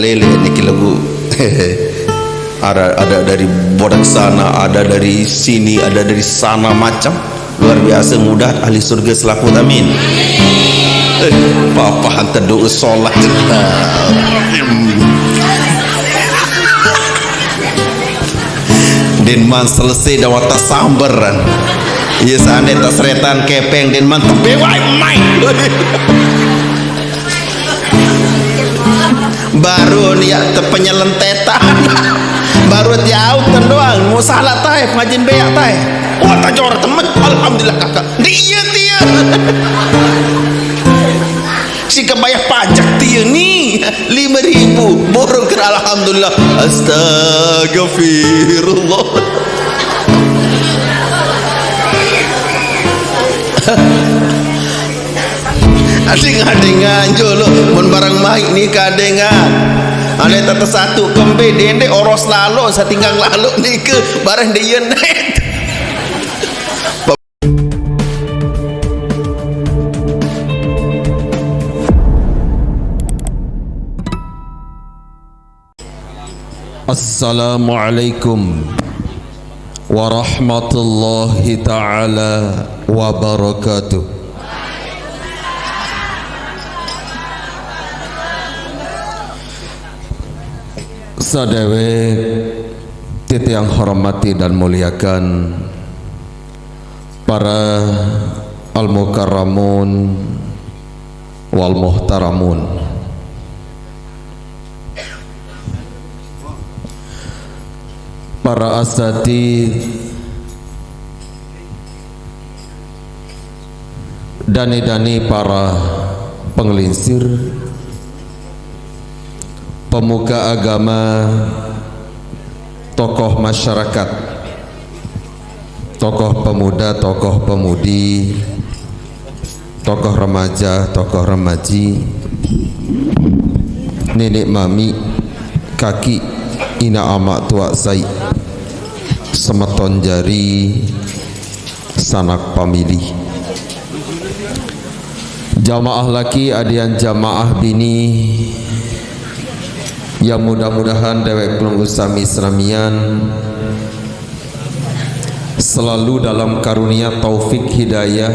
lele niki lagu ada dari bodak sana, ada dari sini, ada dari sana, macam luar biasa mudah ahli surga selaput, amin. Papa hantar doa solat den man selesai dah wata samberan ya sande tak seretan kepeng den man tebewai main baru nih ya penyelentetan baru jauh doang mau salah tay ngajin beak tay wah tak jor temen alhamdulillah kakak dia si kebayar pajak dia nih 5.000 borong ke alhamdulillah astagfirullah ading-adingan jolo mun barang maik nih kadengan ada tata satu kembe dende oros lalu satinggang lalu nih ke barang dia net. Assalamualaikum warahmatullahi ta'ala wabarakatuh. Sadewe titi yang hormati dan muliakan para al-mukarramun wal muhtaramun, para asatidz, dani-dani para penggelincir, pemuka agama, tokoh masyarakat, tokoh pemuda, tokoh pemudi, tokoh remaja, tokoh remaji, nenek mami, kaki, ina amak tua sai, semeton jari, sanak pamilih, jamaah laki adian jamaah bini, yang mudah-mudahan dewek pelunggu sami Islamian selalu dalam karunia taufik hidayah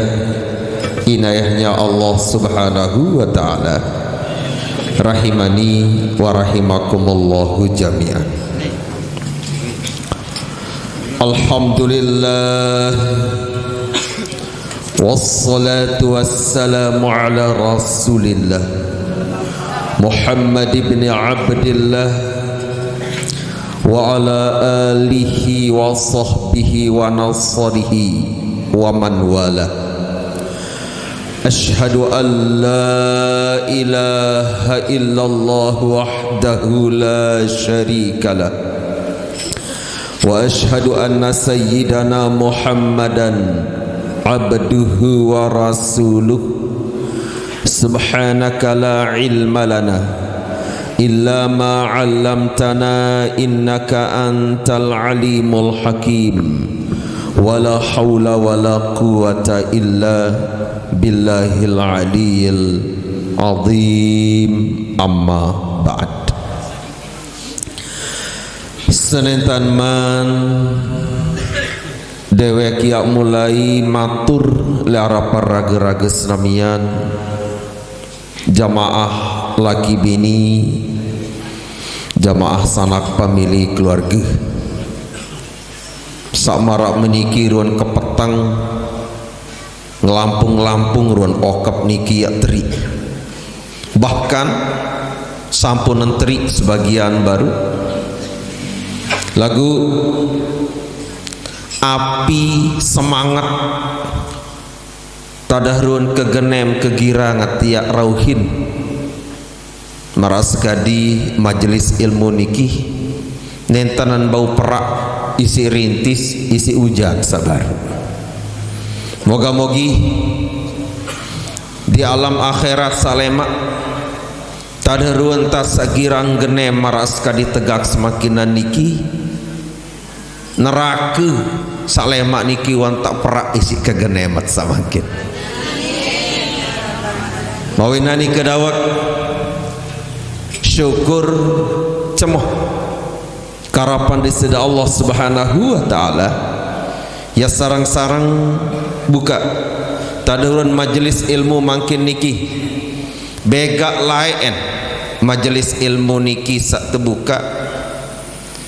inayahnya Allah subhanahu wa ta'ala, rahimani wa rahimakumullahu jami'an. Alhamdulillah wassalatu wassalamu ala rasulillah Muhammad ibn Abdillah wa ala alihi wa sahbihi wa nasarihi wa man wala. Ashhadu an la ilaha illallah wahdahu la syarika lah wa ashhadu anna sayyidana Muhammadan abduhu wa rasuluh. Subhanaka la ilma lana illa ma 'allamtana innaka antal alimul hakim wa la hawla wa la quwwata illa billahil aliyyil azim. Amma ba'd. Senentan man dewek ya mulai matur lara paraga-raga Islamian, jamaah laki bini, jamaah sanak pamili keluarga, sak marak meniki ruan kepetang ngelampung-lampung ruan okap niki ya teri, bahkan sampun menteri sebagian baru lagu api semangat tadahrun kegenem kegira ngatiak rauhin maras gadi majelis ilmu niki nentanan bau perak isi rintis isi hujan sabar. Moga-mogi di alam akhirat salema tadahrun tas sagirang genem maras gadi tegak semakinan niki neraka salema niki wantak perak isi kegenemat samakin. Mawinani kedawak syukur cemoh karapan di sida Allah Subhanahu wa taala ya sarang-sarang buka tadurun majelis ilmu makin niki begak lain majelis ilmu niki sak terbuka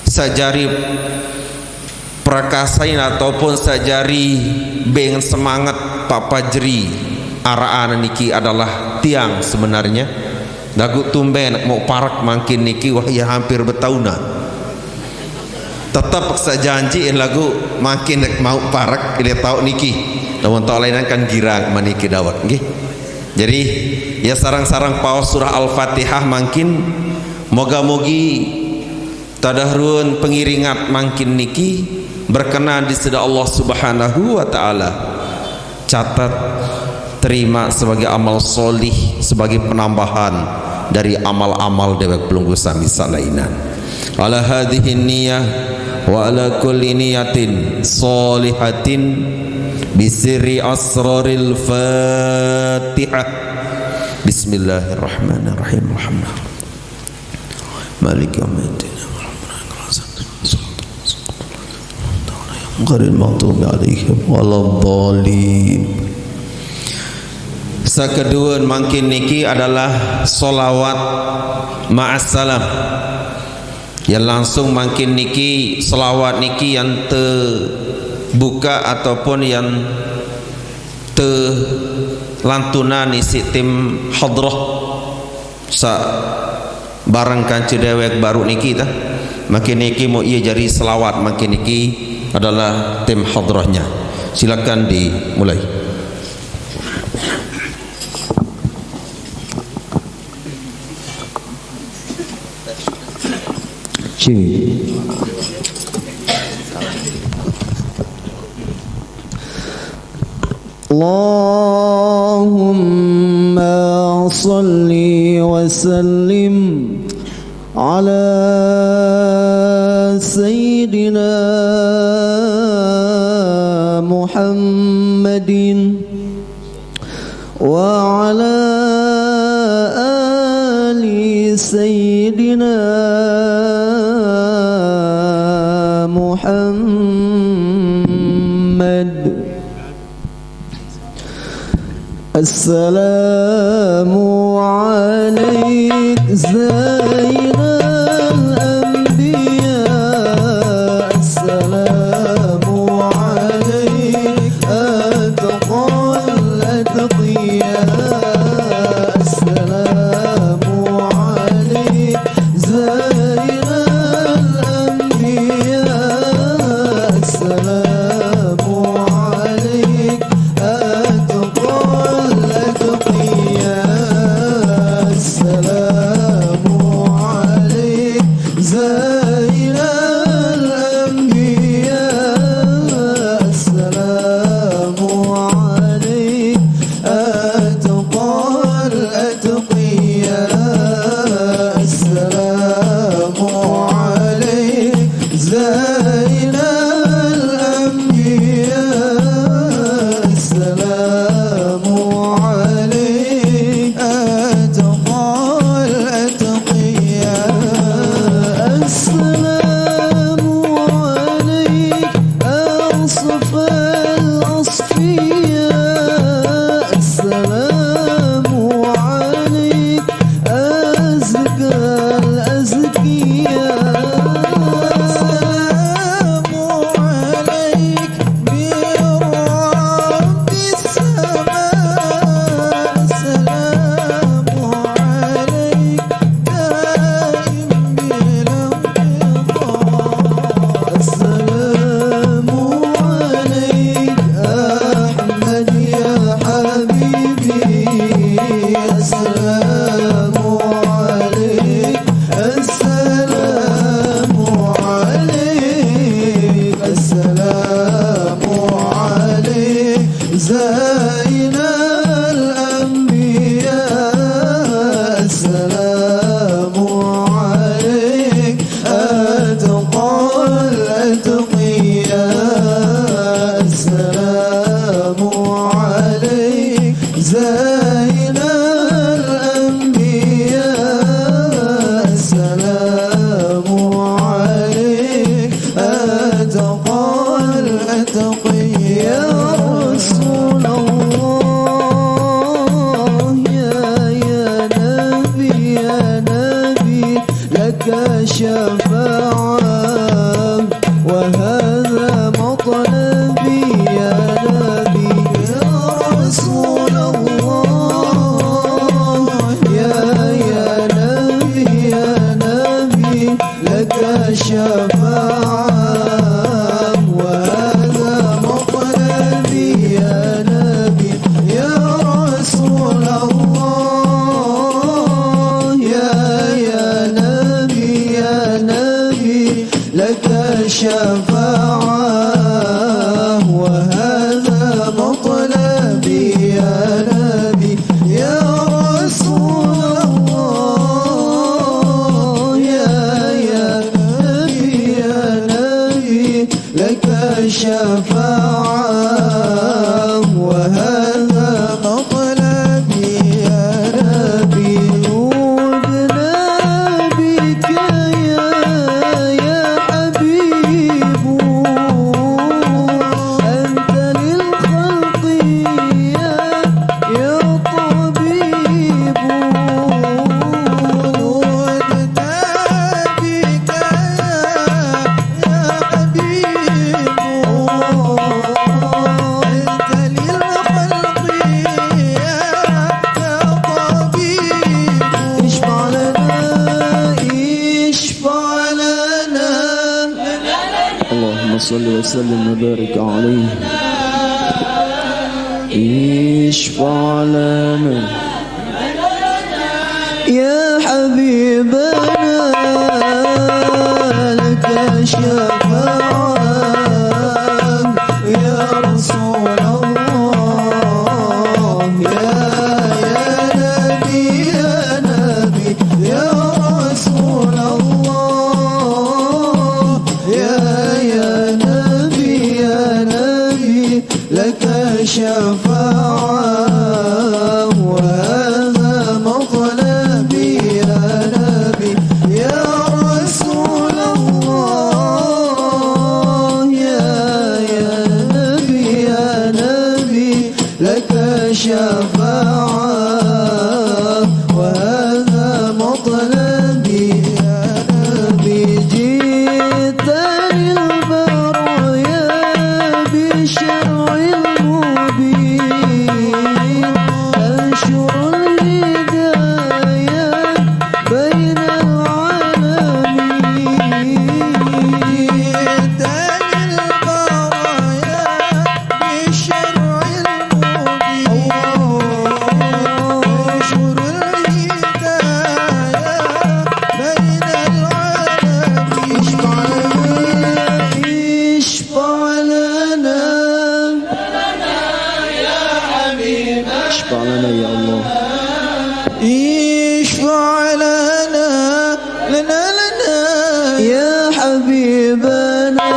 sajari prakasain ataupun sajari dengan semangat Pak Pajri araan niki adalah tiang sebenarnya lagu tumben mau parak makin niki wah ya hampir bertahunan tetap paksa janji lagu makin mau parak ini tahu niki namun tak lain kan girang maniki dawat nggih. Jadi ya sarang-sarang paus surah Al-Fatihah makin moga-mogi tadahrun pengiringat makin niki berkenan di sida Allah Subhanahu wa taala catat terima sebagai amal solih sebagai penambahan dari amal-amal dewek pelunggu sami salainan ala hadhihi niyyah wa ala kulli niyatin solihatin bisirri asraril fatihah bismillahirrahmanirrahim alhamdulillah malik yaumiddin ghairil maghdubi alaihim waladdallin. Sakedua makin niki adalah solawat ma'assalam yang langsung makin niki solawat niki yang terbuka ataupun yang lantunan isi tim hadrah sa barang kanci dewek baru niki tah makin niki mau ia jari selawat makin niki adalah tim hadrahnya. Silakan dimulai. Allahumma salli wa sallim ala sayyidina Muhammadin wa ala ali sayyidina Muhammad. Assalamu alaik zainal anbiya. Assalamu alaik atqal atqiya. Assalamu alaik zainal anbiya. Assalamu alaik atqal atqiya. Assalamu alaik zainal anbiya. Assalamu alaik atqal atqiya. Assalamu alaik zainal anbiya. Assalamu alaik atqal atqiya. Assalamu alaik asfal asfiya. Assalamu alaik azkal azkiya. لك شفاعة وهذا مطلبي يا نبي يا رسول الله يا نبي لك شفاعة وهذا مطلبي يا نبي يا رسول الله يا نبي لك شفاعة وهذا مطلبي يا نبي يا رسول الله يا نبي لك شفاعة وهذا مطلبي يا نبي نودنا بك يا حبيب أنت للخلق يا طبيب نودنا بك يا حبيب أنت للخلق يا طبيب اشفع لنا اللهم صل وسلم وبارك عليه اشفع لنا يا حبيبنا لك شفاعة يا رسول الله يا نبي يا رسول الله يا نبي لك شفاعة وهذا مطلبي يا نبي يا رسول الله يا نبي لك شفاعة وهذا مطلبي يا نبي جئتني البرايا بالشرع المبين أنشر الهداية بين العالمين جئتني البرايا بالشرع المبين أنشر الهداية بين العالمين اشفع لنا اشفع لنا يا الله اشفع لنا يا حبيبنا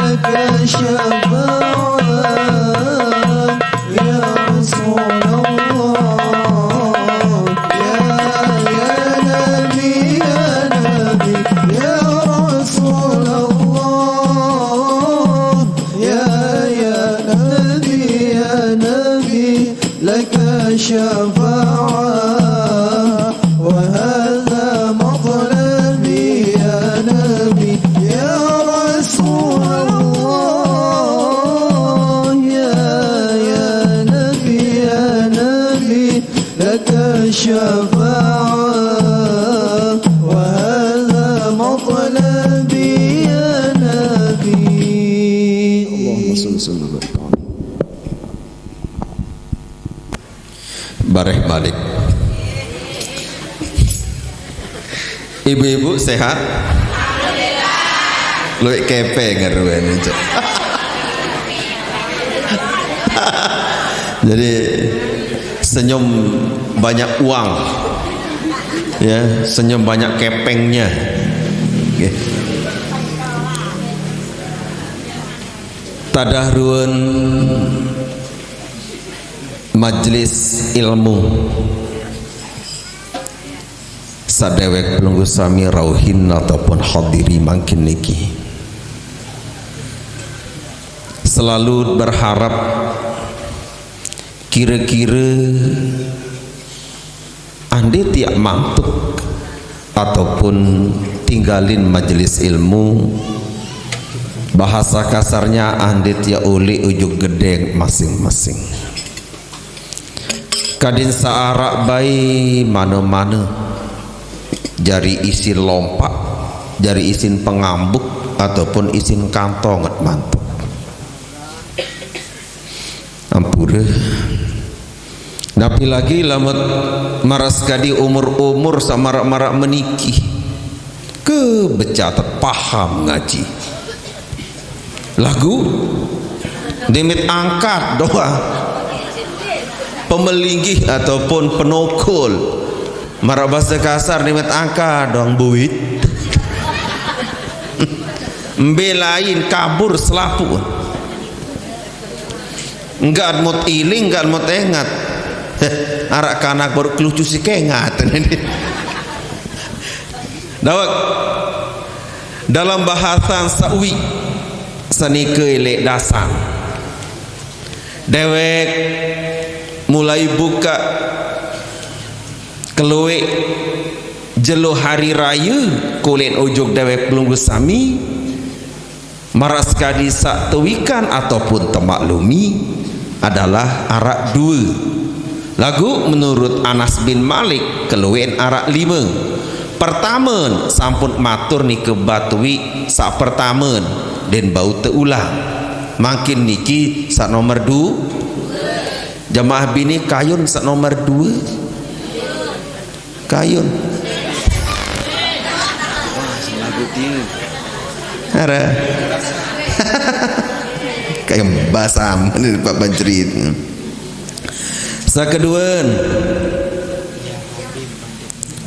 لك شفاعة يا رسول الله يا نبي يا رسول الله يا نبي لك شفاعة وهذا مطلبي يا نبي يا رسول الله يا نبي لك شفاعة وهذا مطلبي يا نبي اللهم صل وسلم وبارك عليه Bareh balik. Ibu-ibu sehat? Lu kepe ngeruan aja. Jadi senyum banyak uang, ya, senyum banyak kepengnya. Okay. Tadahruan majlis ilmu sadewek pelunggu sami rauhin ataupun hadiri mangkin niki selalu berharap kira-kira ande tiak mampu ataupun tinggalin majelis ilmu, bahasa kasarnya andit ya uli ujuk gedeng masing-masing. Kadin saarak bayi mana-mana, jari isin lompak, jari isin pengambuk ataupun isin kantong mantuk. Ampura. Napi lagi lamat maras kadi umur-umur sama marak menikih ke becatat paham ngaji lagu demit angkat doa pemelinggih ataupun penokol marak bahasa kasar demit angkat doang buit mbelain kabur selapu enggak mut iling enggak mut engat arak kanak baru kelucu si kengat dawak dalam bahasan sawi seni keilek dasar dewek mulai buka keluwe jelo hari raya kulit ujung dewek pelunggu sami maras kadi sak tuwikan ataupun temaklumi adalah arak dua. Lagu menurut Anas bin Malik keluwen arak 5. Pertama sampun matur ni ke batui sak pertama dan bau teulang. Makin niki sak nomor 2. Jamaah bini kayun sak nomor 2. Kayun. Ada. Kayak basam ini Pak Bancerit. Sakeduan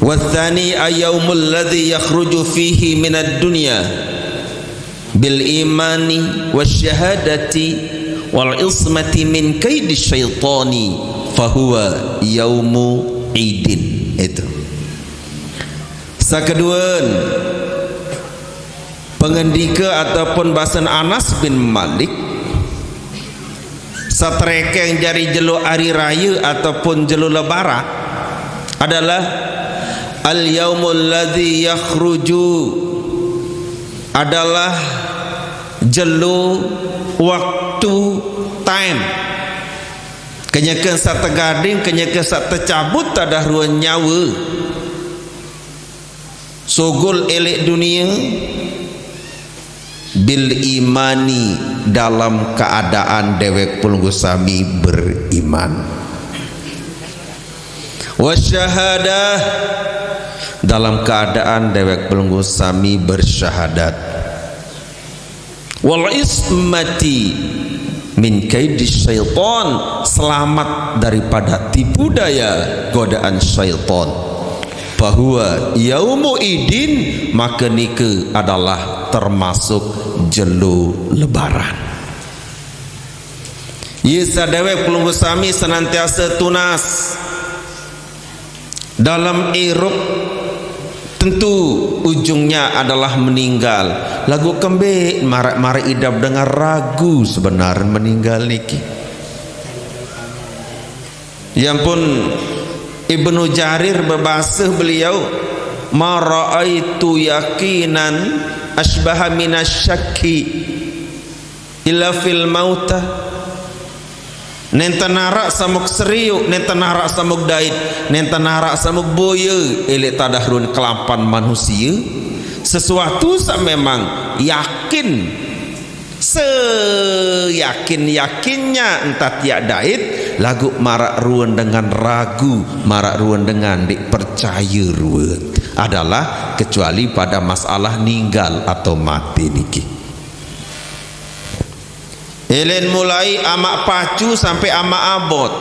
wathani ayaumul ladzi yakhruju fihi minad dunya bil imani wasyahadati wal ismati min kaidi syaitani fahuwa yaumu idin. Itu sakeduan pengendika ataupun bahasan Anas bin Malik satrekeng jari jelo hari raya ataupun jelo lebaran adalah al yaumul ladzi yakhruju adalah jelo waktu time kenyakan satu gading kenyakan satu cabut tadah ruang nyawa sogol elek dunia bil imani dalam keadaan dewek pelunggu sami beriman wasyahadah dalam keadaan dewek pelunggu sami bersyahadat wal ismati min kaidi syaitan selamat daripada tipu daya godaan syaitan bahwa yaumu idin maka nike adalah termasuk jelu lebaran. Yesa dewek pelunggu sami senantiasa tunas dalam irup tentu ujungnya adalah meninggal. Lagu kembe marak-marak idap dengan ragu sebenarnya meninggal niki. Yang pun Ibnu Jarir berbahasa beliau ma ra'aitu yaqinan asbaha minasyakki illa fil mauta nenten narak samuk seriuk nenten narak samuk dait nenten narak samuk boya elek tadahrun kelapan manusia sesuatu memang yakin seyakin-yakinnya entah tiak dait lagu marak ruan dengan ragu marak ruan dengan dipercaya ruan adalah kecuali pada masalah ninggal atau mati niki. Elen mulai amak pacu sampai amak abot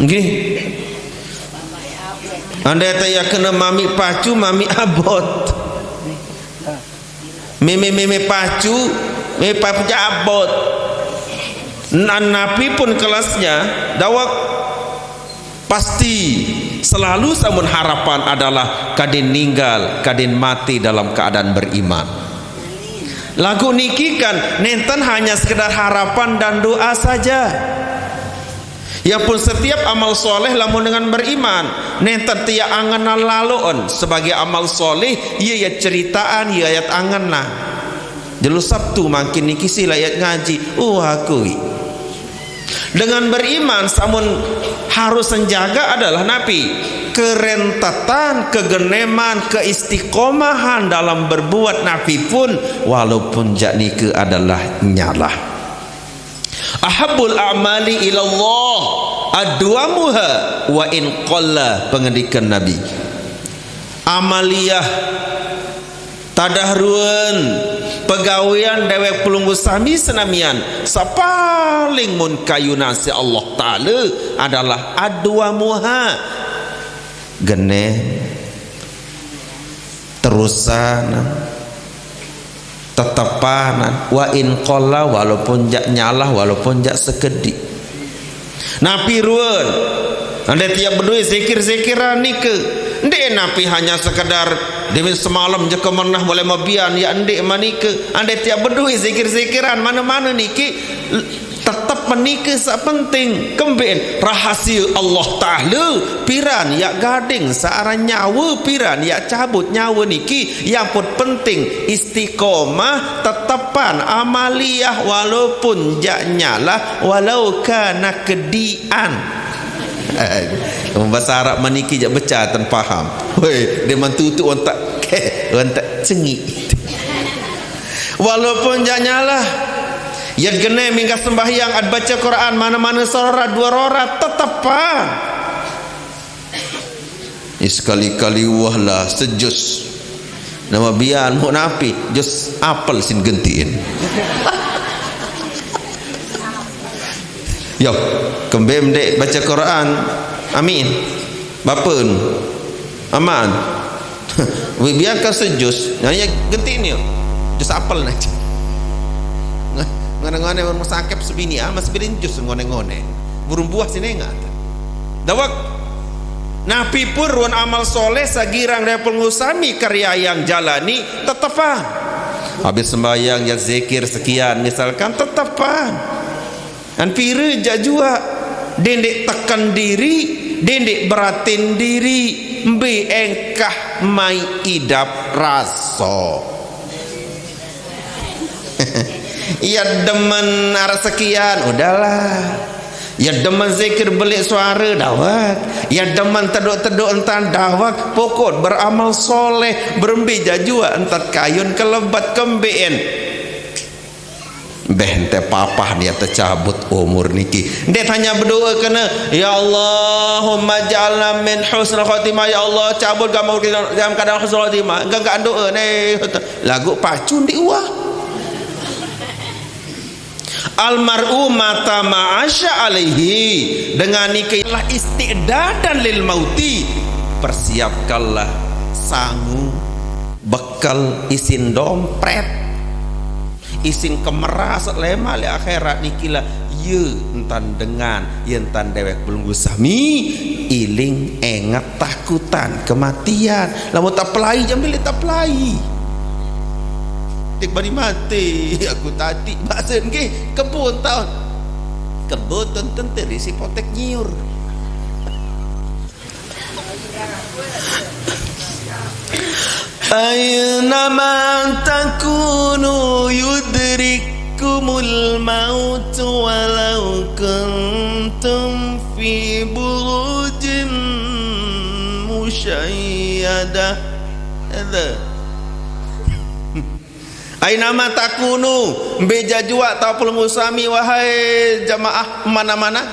nggih anda tanya kena mami pacu mami abot meme pacu meme pacu abot napi pun kelasnya dawak pasti selalu samun harapan adalah kadin ninggal kadin mati dalam keadaan beriman. Lagu niki kan nenten hanya sekedar harapan dan doa saja. Ya pun setiap amal soleh lamun dengan beriman nenten tia angan laluan sebagai amal soleh ia ya ceritaan ia ayat angan nah jelu Sabtu makin niki sila ayat ngaji aku dengan beriman samun harus menjaga adalah napi kerentatan, kegeneman, keistiqomahan dalam berbuat napi pun walaupun jaknike adalah nyalah. Ahabbul a'mali ilallah adwamuha wa in qalla, pengendikan Nabi. Amaliyah tadahruan pegawean dewek pelunggu sami senamian sapaling mun kayuna si Allah Ta'ala adalah adwamuha gene terusan tetepanan wa in qalla, walaupun jak nyalah walaupun jak sekedik napi ruan anda tiap berdua zikir-zikiran nike ndek napi hanya sekedar demi semalam je kemenah boleh mabian ya ndek manike anda tiap berdua zikir-zikiran mana-mana niki tetap menikah sak penting kembeen rahasia Allah Ta'ala piran ya gading searah nyawa piran ya cabut nyawa niki yang pun penting istiqomah tetepan amaliyah walaupun jak nyalah walau kana kedian bahasa Arab meniki jak baca tan faham weh dia mantutu ontak cengik walaupun jak nyalah ya gene mingga sembahyang ad baca Quran mana-mana sorat dua rorat tetepan sekali-kali wahlah sejus nama bian mu napi jus apel sin gentiin yo kembem dek baca Quran amin bapen aman biarkan sejus nanya gentiin yo jus apel nak ngone-ngone musakep sebini mas birin jus ngone-ngone burung buah sini enggak dawak napi purun amal soleh sagirang dari pengusami karya yang jalani tetepan habis sembahyang ya zikir sekian misalkan tetepan dan piru jajua dendek tekan diri dendek beratin diri mbe engkah mai idap raso ya demen arah sekian udahlah ya demen zikir belik suara dawak ya demen teduk-teduk entan dawak pokok beramal soleh berembi jajua entat kayun kelebat kembeen bente papah dia tercabut umur niki dia hanya berdoa kena ya Allahumma ja'alna min husnul khatimah ya Allah cabut gamau dalam keadaan husnul khatimah enggak doa nih lagu pacun di uah almar'u mata ma'asya alaihi dengan nikailah isti'dadan lil mauti persiapkanlah sangu bekal isin dompet isin kemeras lema li akhirat nikilah ye entan dengan ye entan dewek belunggu sami iling engat takutan kematian lamun tak pelai jambil tak pelai bari mati aku tadi bahasa nggih kebun tahun kebun tenten terisi potek nyiur aina man takunu yudrikumul maut walau kuntum fi burujin musyayyadah aina ma takunu beja jua tau pelunggu suami wahai jamaah mana-mana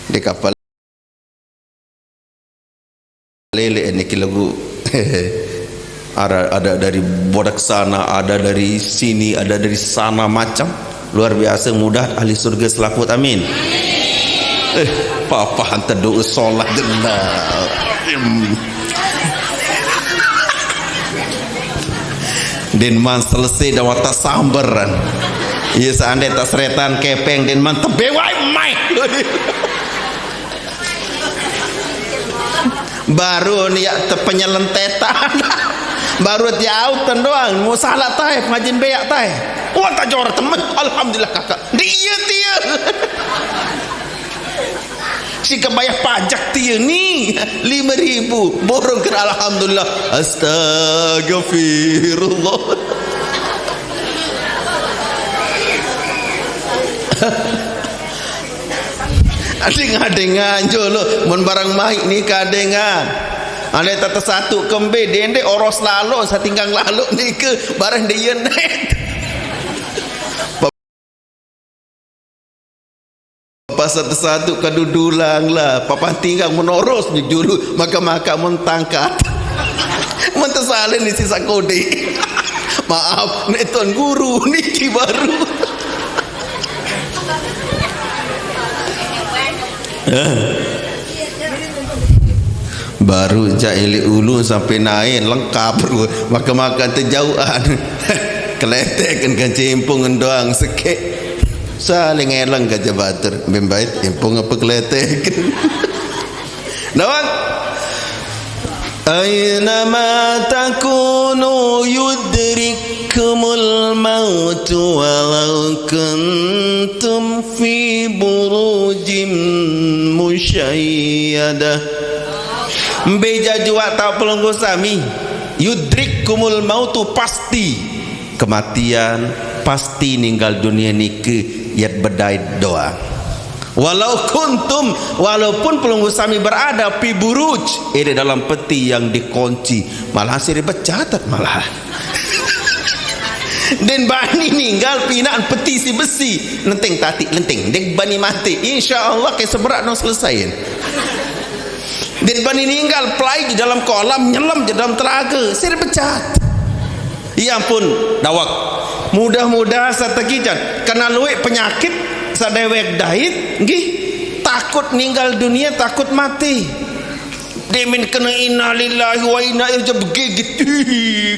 di kapal lele ini lagu ada dari bodak sana ada dari sini ada dari sana macam luar biasa mudah ahli surga selaput amin papa hantar doa solat dengar den man selesai dah watak samberan iya seandainya tak seretan kepeng den man tebewai mai baru ni ya penyelentetan baru tiautan doang mau salah taif ngajin beyak taif wah tak jor temen alhamdulillah kakak dia si kebayar pajak dia ni 5.000 borong ke alhamdulillah astagfirullah. Ading-adingan jolo mun barang mai ni kadengan ane tata satu kembe dende oros lalu satinggang lalu ni ke barang dia naik pas satu-satu kadudulang lah papan tinggal menoros ni julu maka mentangkat mentesalin ni sisa kode maaf ni tuan guru ni baru baru jahili ulu sampai naik lengkap makan terjauhan keletek kan cimpung doang sekek saling elang gajah bater membait cimpung apa keletek nawak aynama takunu yudrikumul maut walau kuntum fi burujim musyayyadah beja jua tak pelunggu sami yudrikumul mautu pasti kematian pasti ninggal dunia niki yat bedai doa walau kuntum walaupun pelunggu sami berada pi buruj ini dalam peti yang dikunci malah hasil bercatat malah dan bani ninggal pinaan peti si besi lenteng tati lenteng dek bani mati insyaallah ke seberat no selesai dan bani ninggal pelai di dalam kolam nyelam di dalam telaga saya pecat ya ampun dawak mudah-mudahan satekijan kena luik penyakit sadewek dahit nggih takut ninggal dunia takut mati demin kena inna lillahi wa inna ilaihi begigit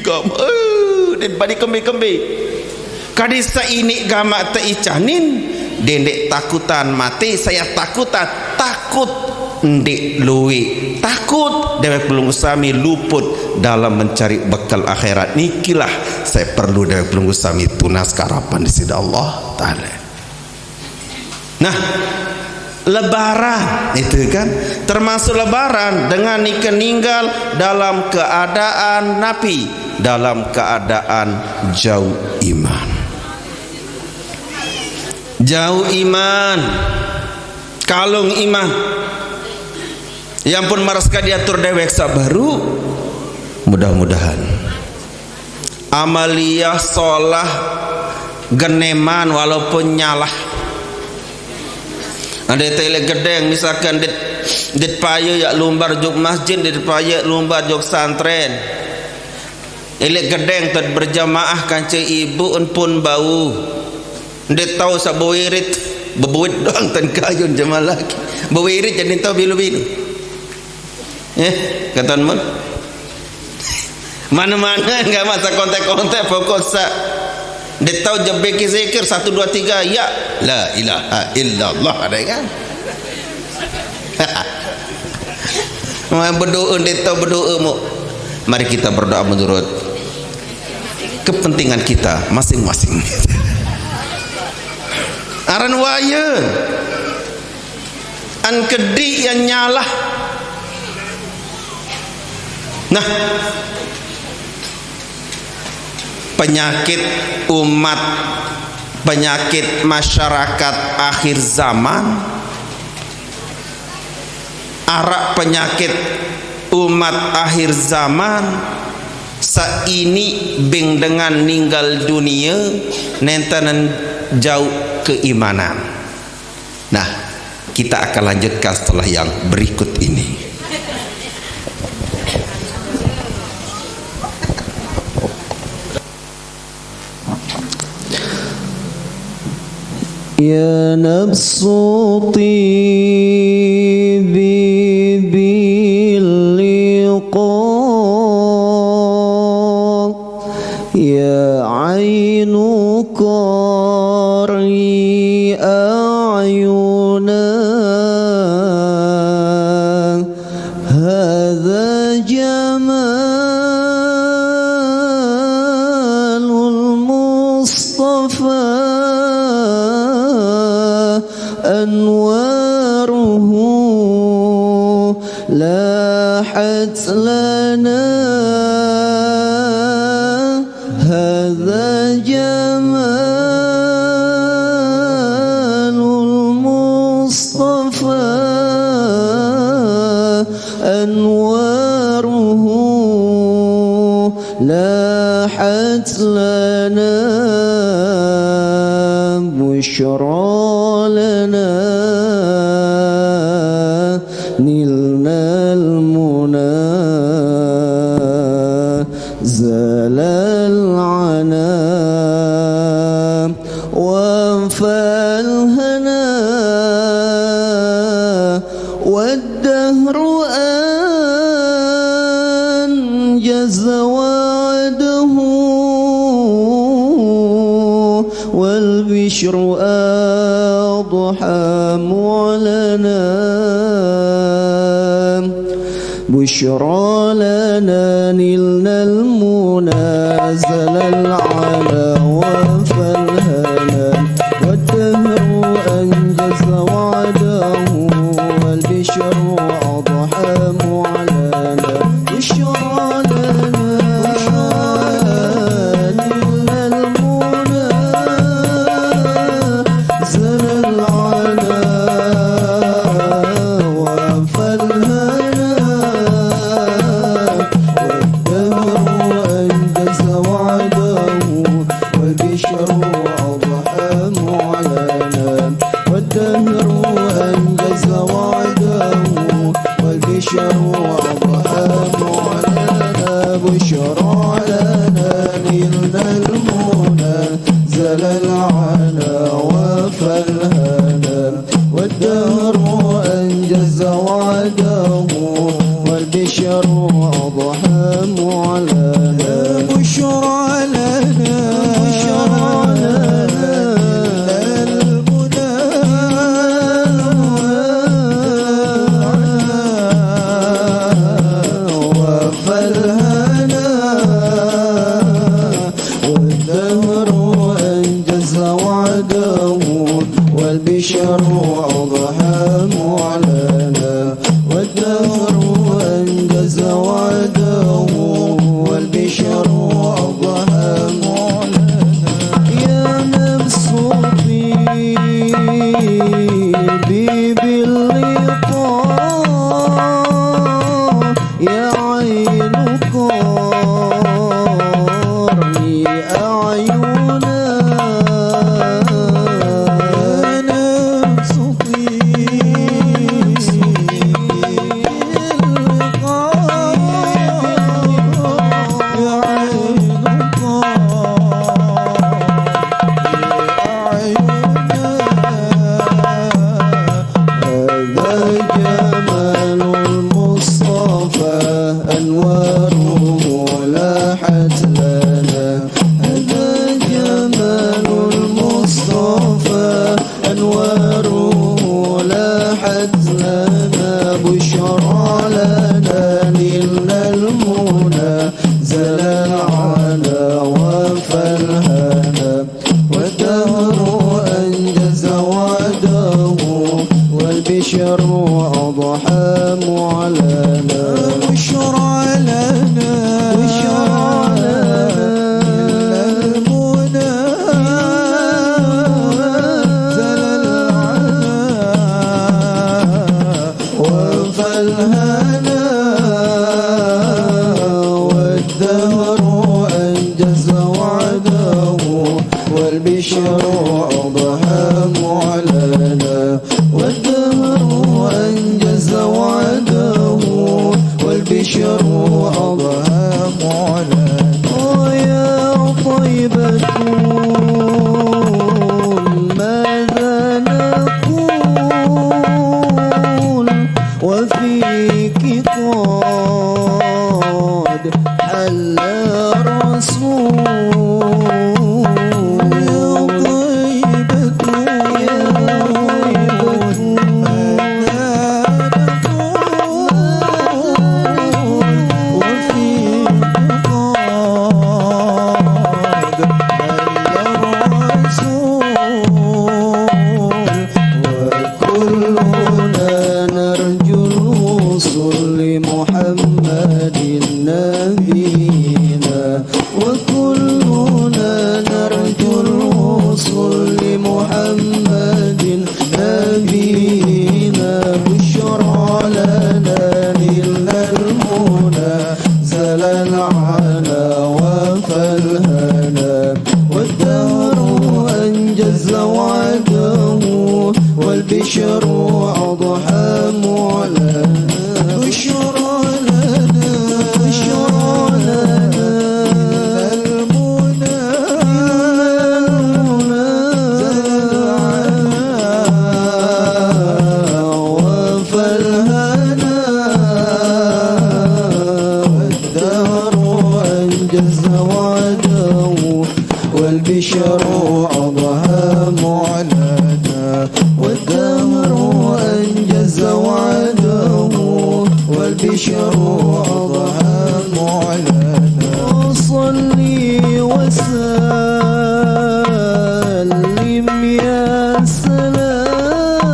gam dan bani kembe-kembe kadisa ini gama teicanin dendek takutan mati saya takutan takut ndek luwe takut dewek belum sami luput dalam mencari bekal akhirat nikilah saya perlu dewek belum sami tunas karapan di sisi Allah taala. Nah lebaran itu kan termasuk lebaran dengan nikah ninggal dalam keadaan napi dalam keadaan jauh iman kalung iman yang pun maraska diatur dewek sabaru mudah-mudahan amaliyah sholah geneman walaupun nyalah ada tele gedeng misalkan dit paya yak lumbar jog masjid dit paya lumbar jog santren elek gedeng tad berjamaah kance ibu pun bau dit tahu sabuirit bebuit doang tan kayun jamaah lagi bewirit jadi tahu bilu-bilu kata mon mana-mana enggak masa kontek-kontek pokok sak dia tahu jebeki zikir 1 2 3 ya la ilaha illallah ada kan berdoa dia tahu berdoa mu mari kita berdoa menurut kepentingan kita masing-masing aran wayeun an kedi yang nyalah. Nah penyakit umat penyakit masyarakat akhir zaman arak penyakit umat akhir zaman saini bing dengan ninggal dunia nentanan jauh keimanan. Nah kita akan lanjutkan setelah yang berikut ini. Ya nafsu tibi bil liqa ya ainu qari a'yuna hadza jamalul mustafa أنواره لاحت لنا هذا جمال المصطفى أنواره لاحت لنا بشرى لنا نلنا المنى زال العنا وفى الهنا والدهر أنجز وعده والبشر أضحى معلنا بشرى لنا نلنا المنى زل العلا وفى الهنا والدهر أنجز وعده والبشر أضحى معلنا بشرى لنا نلنا المنى زل العلا وفى الهنا أنجز وعده والبشر أضحى معلنا والدهر أنجز وعده والبشر أضحى معلنا بشرى لنا نلنا المنى زل العلا وفى الهنا والدهر أنجز وعده والبشر أضحى معلنا بشرى لنا المنى وفى الهنا والدهر أنجز وعده والبشر أضحى معلنا والدهر أنجز وعده والبشر أضحى معلنا يا نفس طيبي باللقاء يا عين قرني أعينا يا نفس جمال المصطفى أنواره لاحت لنا هذا جمال المصطفى أنواره لاحت لنا بشرى لنا نلنا المنى زل العلا وفى الهنا والدهر أنجز وعده والبشر أضحى معلنا بشرى لنا المنى زل العلا وفى الهنا والدهر أنجز وعده والبشر أضحى معلنا والدهر أنجز وعده والبشر أضحى معلنا يا طيبة ماذا نقول وفيك قد حل رسول يا طيبة وكلنا نرجو الوصول لمحمد محمد نبينا وكلنا نرجو الوصول لمحمد نبينا بشرى لنا نلنا المنى زل العنا وفالهنا والدهر أنجز وعده والبشر أضحى معلنا بشرى لنا بشرى لنا المنى وفالهنا والدهر أنجز وعده والبشر أضحى معلنا والدهر أنجز وعده والبشر أضحى معلنا وصلي وسلم يا سلام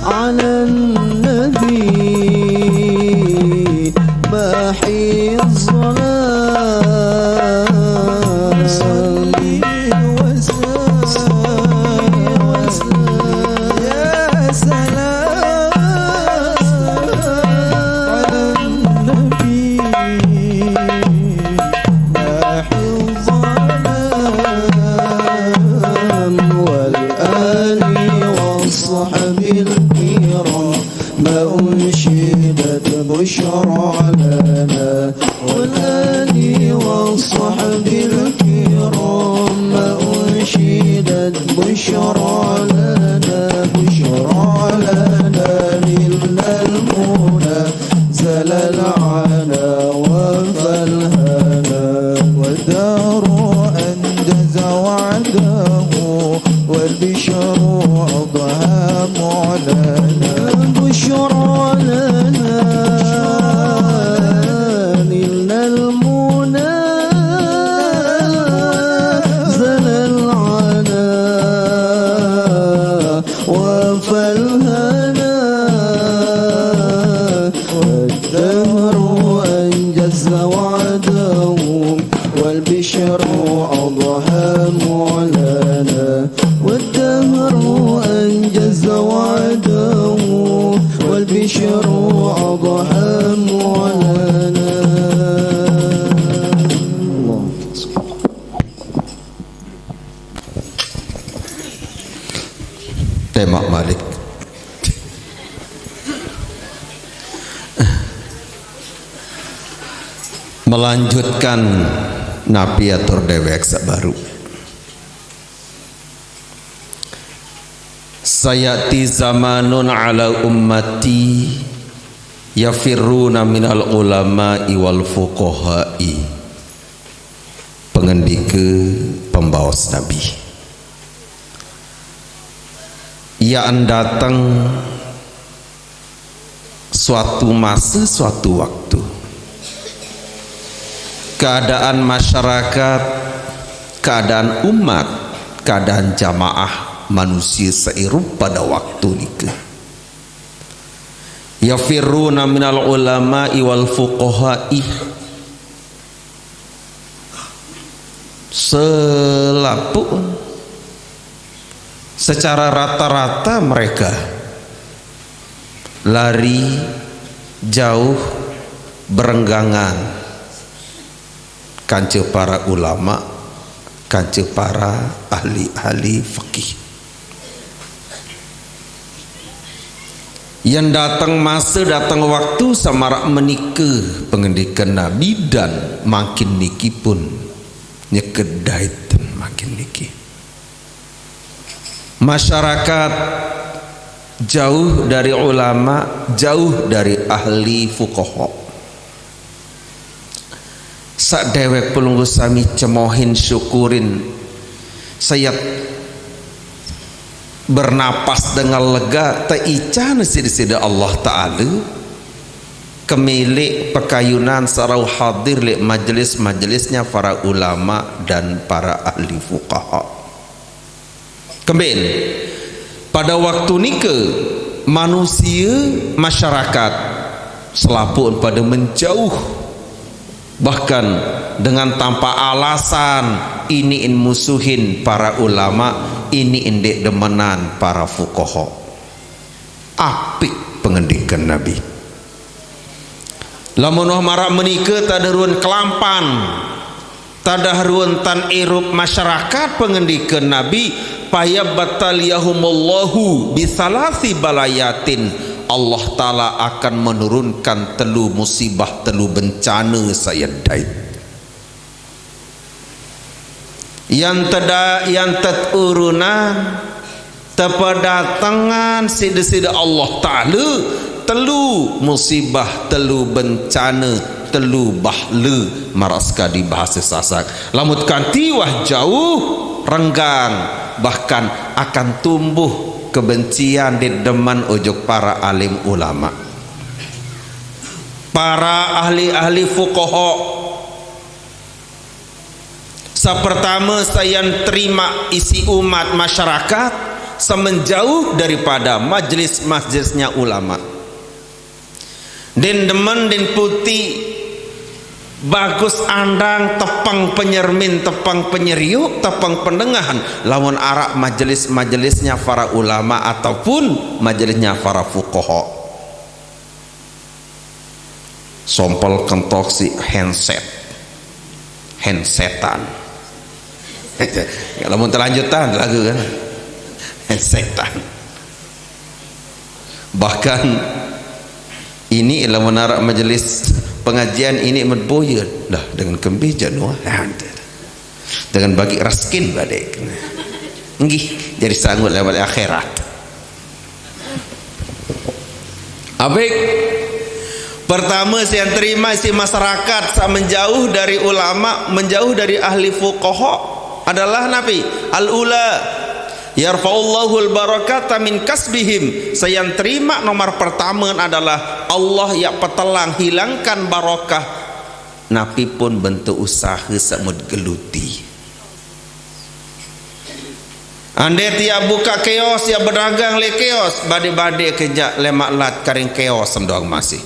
على النبي باحي الظلام صلي وسلم يا سلام على النبي باحي الظلام والآل والصحب الكرام ما أنشدت بشرى لنا والآل والصحب الكرام ما أنشدت بشرى لنا نلنا المنى زل العنا وفالهنا والدار أنجز وعده والبشر أضحى معلنا بشرى لنا نلنا المنى زل العنا وفالهنا والدهر أنجز وعده والبشر أضحى معلنا والدهر أنجز وعده والبشر أضحى معلنا. Tema Malik. Melanjutkan napiatur dewek sabaru. Sayati zamanun ala ummati yafirruna minal ulama'i wal fuqaha'i. Pengendike pembawas Nabi yang datang suatu masa, suatu waktu, keadaan masyarakat, keadaan umat, keadaan jamaah manusia seirup pada waktu nika. Yafirruna minal ulama'i wal fuqaha'i, selapu secara rata-rata mereka lari jauh berenggangan kancu para ulama, kancu para ahli-ahli fikih. Yang datang masa, datang waktu samarak menikah pengendikan Nabi dan makin niki pun nyekedait makin niki. Masyarakat jauh dari ulama, jauh dari ahli fuqaha. Sak dewek pelunggu sami cemohin syukurin saya bernapas dengan lega teican sida Allah Ta'ala kemilik pekayunan sarau hadir li majelis-majelisnya para ulama dan para ahli fuqaha. Kemudian pada waktu nike manusia masyarakat selaput pada menjauh, bahkan dengan tanpa alasan ini musuhin para ulama, ini indek demenan para fuqaha. Apik pengendikan Nabi. Lamun marak menikah tada ruan kelampan, tada ruan tan irup masyarakat pengendikan Nabi, payab bataliyahumullahu bisalasi balayatin, Allah Ta'ala akan menurunkan telu musibah, telu bencana saya daid. Yang teturunan terpadatangan sida-sida Allah Ta'ala telu musibah, telu bencana, telu bahlu maraska di bahasa Sasak. Lamut kanti wah jauh renggang, bahkan akan tumbuh kebencian di deman ujug para alim ulama, para ahli-ahli fuqaha. Sepertama saya terima isi umat masyarakat semenjauh daripada majlis-majlisnya ulama. Den demen den putih bagus andang tepang penyermin, tepang penyeriuk, tepang pendengahan lawan arak majelis-majelisnya para ulama ataupun majelisnya para fuqaha. Sompel kentok si handsetan kalau mau terlanjutan lagu kan handsetan. Bahkan ini ialah menarak majelis pengajian ini medboyer lah dengan kembijan wah dengan bagi raskin balik nggih jadi sanggup lewat akhirat. Abik pertama saya terima isi masyarakat menjauh dari ulama, menjauh dari ahli fuqaha adalah Nabi al-ula yarfa'ullahul barakata min kasbihim. Saya terima nomor pertama adalah Allah yang petelang hilangkan barakah. Nabi pun bentuk usaha semut geluti. Anda tiap buka keos ya berdagang le keos, bade-bade kejak lemak lat karing keos semdoang masih.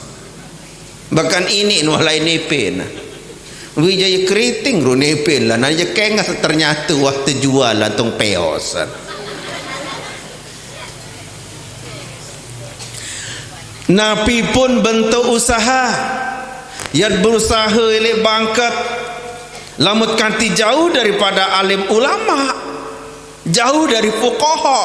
Bahkan ini nualai nepin. Wijaya keriting ru nepin lah, nanya kengas ternyata wah terjual lantung peos. Nabi pun bentuk usaha, ia berusaha elek bangkat, lamut kanti jauh daripada alim ulama, jauh dari fuqaha,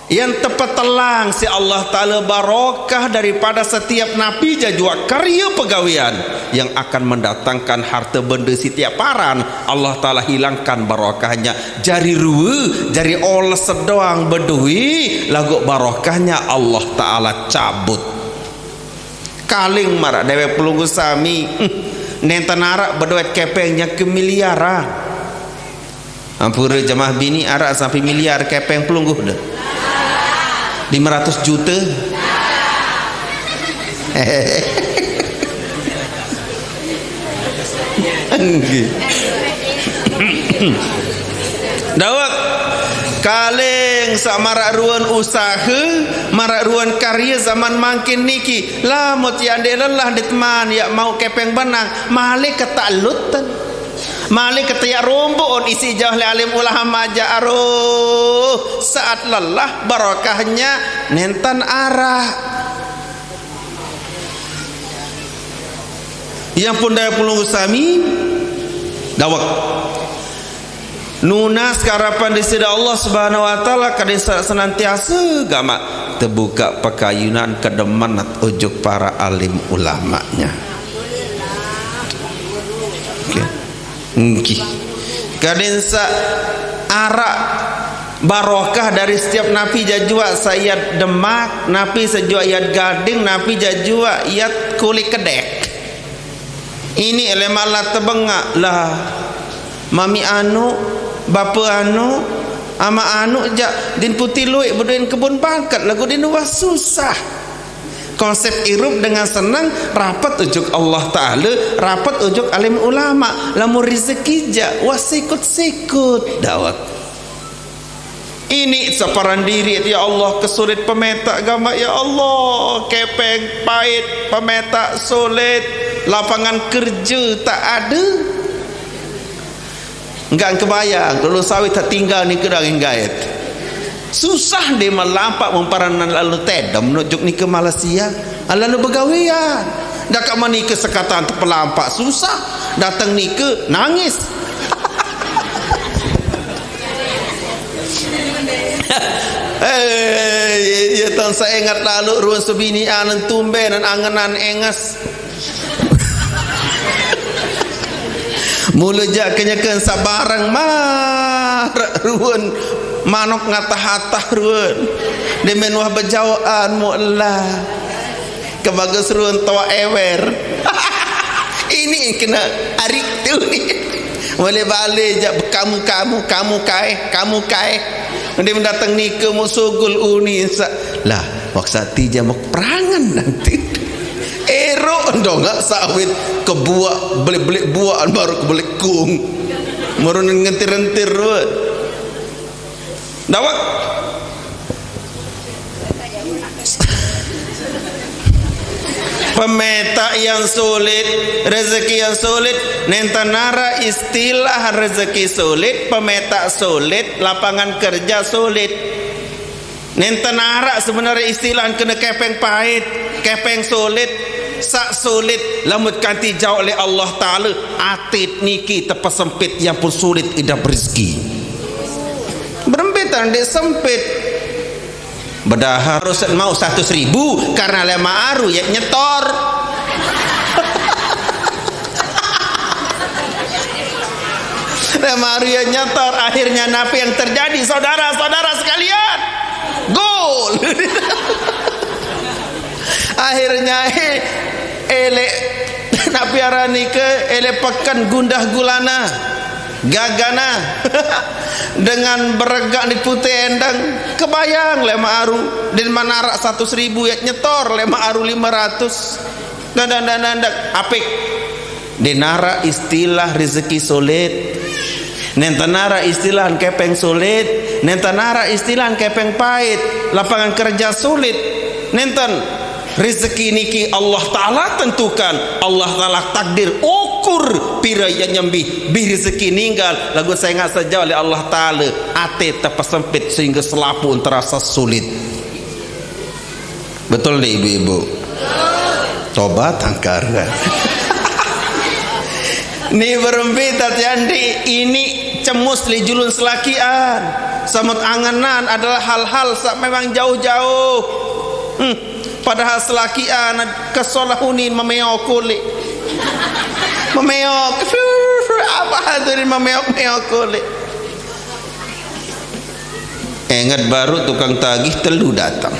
yang tepat telang si Allah Ta'ala barakah daripada setiap Nabi jajua karya pegawaian yang akan mendatangkan harta benda setiap paran. Allah Ta'ala hilangkan barakahnya. Jari rua, jari oles sedoang bedui, lagu barakahnya Allah Ta'ala cabut. Kaling marak dewek pelunggu sami nenten arak berduit kepengnya ke miliaran. Ampura jemaah bini arak sampai miliar kepeng pelunggu dah 500 juta. Dawak kaleng sak marak ruan usaha, marak ruan karya zaman makin niki lamut yang dia lelah di teman ya mau kepeng benang malik ketalutan, malik ketiak rumpun isi jauh le alim ulama ja'aruh saat lelah barakahnya nentan arah. Yang pun daya pulung usami dawak nunas karapan di sida Allah Subhanahu wa taala kadesa senantiasa gama terbuka pakayunan kedemanat ujuk para alim ulamanya. Okey. Kadesa arak barakah dari setiap nabi jajua sayat Demak, nabi sejua yat Gading, nabi jajua yat Kulit Kedek. Ini elemalah tebengak lah mami anu bapa anu ama anu jak din putih luik berduin kebun bangkat lagu din wah susah. Konsep irup dengan senang rapat ujuk Allah Ta'ala, rapat ujuk alim ulama, lamu rezeki jak wah sikut-sikut dawak. Ini separan diri ya Allah, kesulit pemetak agama ya Allah, kepeng pahit, pemetak sulit, lapangan kerja tak ada. Enggak kebayang kalau sawit tak tinggal ni kedang gait. Susah dia melampak memparanan lalu tedam nujuk ni ke Malaysia, lalu begawian. Dah kat mana ni ke sekatan terpelampak susah, datang ni ke nangis. Ya tahun saya ingat lalu ruang sebini anan tumben dan anganan engas. Mula jak kenyakan sabarang marak ruan manok ngatah-hatah ruan dia menuah berjawaan mu'lah kebagus ruan tawa ewer. Ini kena arik tu ni boleh balik jak kamu kai dia mendatang ni ke musugul uni lah waksati je mak perangan nanti erok dong gak sawit kebuak belik buah baru kebelik kung merun ngentir-entir dawak pemetak yang sulit, rezeki yang sulit, nentanara istilah rezeki sulit, pemetak sulit, lapangan kerja sulit. Nentanara sebenarnya istilah kena kepeng pahit, kepeng sulit, sak sulit, lamut kanti jauh oleh Allah Ta'ala, atit niki tepas sempit yang pun sulit idap rezeki. Berempitan dia sempit. Bedahar harus mau 100.000 karena lema aru ya nyetor. Lema aru ya nyetor, akhirnya apa yang terjadi saudara-saudara sekalian? Gol. Akhirnya elek napi arani ke elek pekan gundah gulana gagana dengan beregak di putih endang kebayang lema aru dan manarak 100.000 ya nyetor lema aru 500 dan apik dinara istilah rezeki sulit nentanara istilah kepeng sulit nentanara istilah kepeng pahit lapangan kerja sulit nenten rezeki niki Allah Ta'ala tentukan, Allah Ta'ala takdir ukur pira yang nyambi bi rezeki ninggal lagu saya ingat saja oleh Allah Ta'ala ate terpesempit sehingga selapu terasa sulit. Betul nih ibu-ibu? Tobat angkar. Ni berempitat yandi ini cemus li julun selakian samut anganan adalah hal-hal memang jauh-jauh. Padahal selakian kesolahunin memeok kulit memeok apa hadirin memeok kulit. Ingat baru tukang tagih telu datang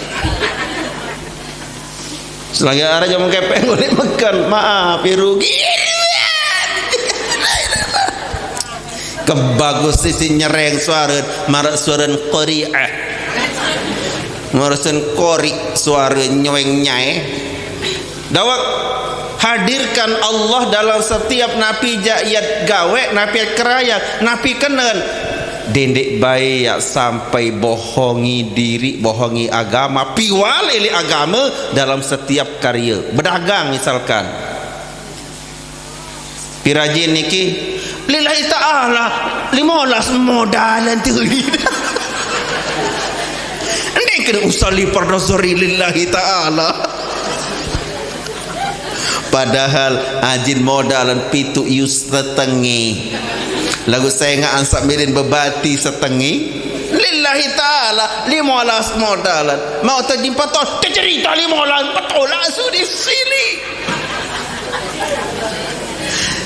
selagi arah jam kepeng kulit makan maaf rugi kebagus sisi nyereng suara marak suara qari'ah ngurusin korik suara nyoweng nyai dawak hadirkan Allah dalam setiap napi jayat gawe napi keraya napi kenen dendek baik sampai bohongi diri bohongi agama piwal ili agama dalam setiap karya berdagang misalkan pirajin niki lillahi ta'ala 15 modalan tu kena usalli pardasari lillahi ta'ala padahal ajin modalan pitu yus setengi lagu saya nggak ansak mirin bebati setengi lillahi ta'ala 15 modalan mau tadi patol cerita 15 patol langsung di sini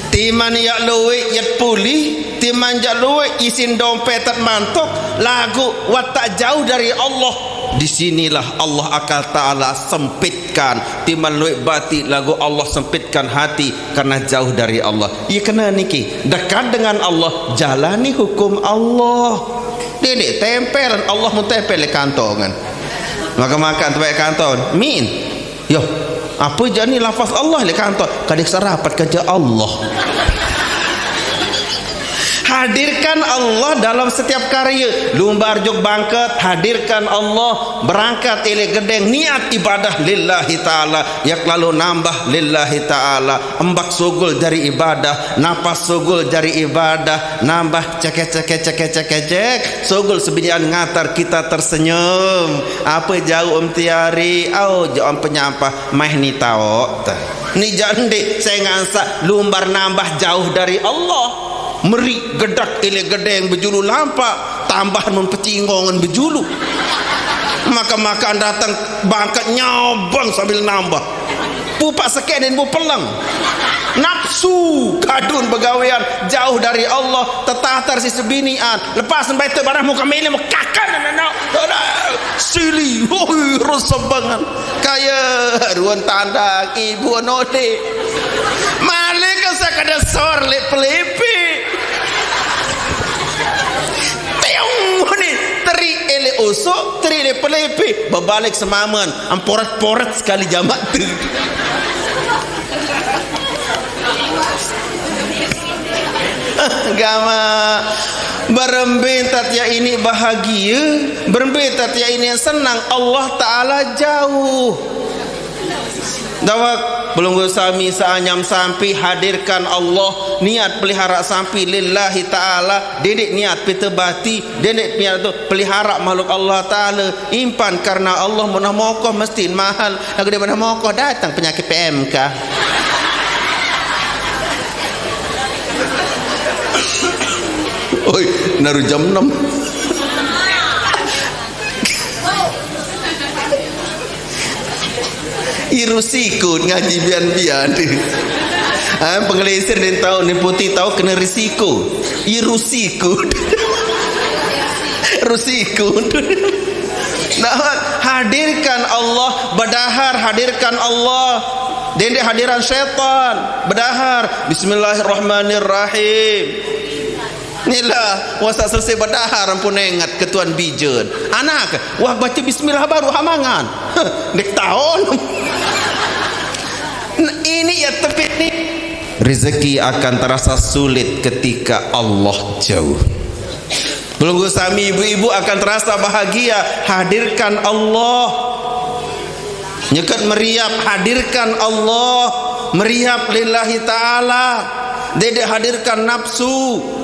timan yak luwe yat puli timan jak luwe isin dompetan mantuk lagu watak jauh dari Allah. Disinilah Allah akal ta'ala sempitkan timan luwe bati lagu Allah sempitkan hati karena jauh dari Allah. Ia kena niki dekat dengan Allah jalani hukum Allah dedek tempel Allah mu tempel di kantongan makan tempat kanton min yo apa jani lafaz Allah di kantor kadik serapat kerja Allah Hadirkan Allah dalam setiap karya. Lumbar jog bangkat, hadirkan Allah. Berangkat ele gedeng, niat ibadah lillahi ta'ala. Yak lalu nambah lillahi ta'ala. Embak sugul dari ibadah, napas sugul dari ibadah, nambah cek sugul sebinian ngatar kita tersenyum. Apa jauh tiari, jauh penyampah meh ni tau. Ni jande saya ngansa lumbar nambah jauh dari Allah. Meri gedak ile gedeng berjulu lampak, tambah nun pecingongan berjulu. Maka datang bangkat nyabang sambil nambah. Pupak seken dan bu pelang. Nafsu kadun begawean jauh dari Allah, tetatar si sebinian. Lepas sampai tu barang muka mele mekakan anak. Sili, rosabangan. Kaya ruan tandang ibu node. Malik sakada sor lep-lepi. Ni teri ele usuk, teri lep-lepi. Berbalik semaman, amporat-porat sekali jamak tu. Gama berembetat ya ini bahagia, berembetat ya ini senang. Allah Ta'ala jauh. Dawak belum sami saanyam sampai hadirkan Allah, niat pelihara sampai lillahi ta'ala. Dedek niat pitebati, dedek niat tu pelihara makhluk Allah Ta'ala. Impan karena Allah munah mokoh mesti mahal. Lagu dia munah mokoh datang penyakit PMK. Oi, naruh jam 6. Irusikut ngaji bian-bian. Pengelesir dan tahu ni putih tahu kena risiko. Irusikut. Rusikut. Nah, hadirkan Allah, berdahar hadirkan Allah. Dendek hadiran syaitan, berdahar. Bismillahirrahmanirrahim. Inilah wasa selesai berdahar ampun ingat ketuan bijen. Anak, wah baca bismillah baru hamangan. Dek tahun. Ini ya tepi ni. Rezeki akan terasa sulit ketika Allah jauh. Belum sami ibu-ibu akan terasa bahagia, hadirkan Allah. Nyekat meriap, hadirkan Allah. Meriap lillahi ta'ala. Dedek hadirkan nafsu.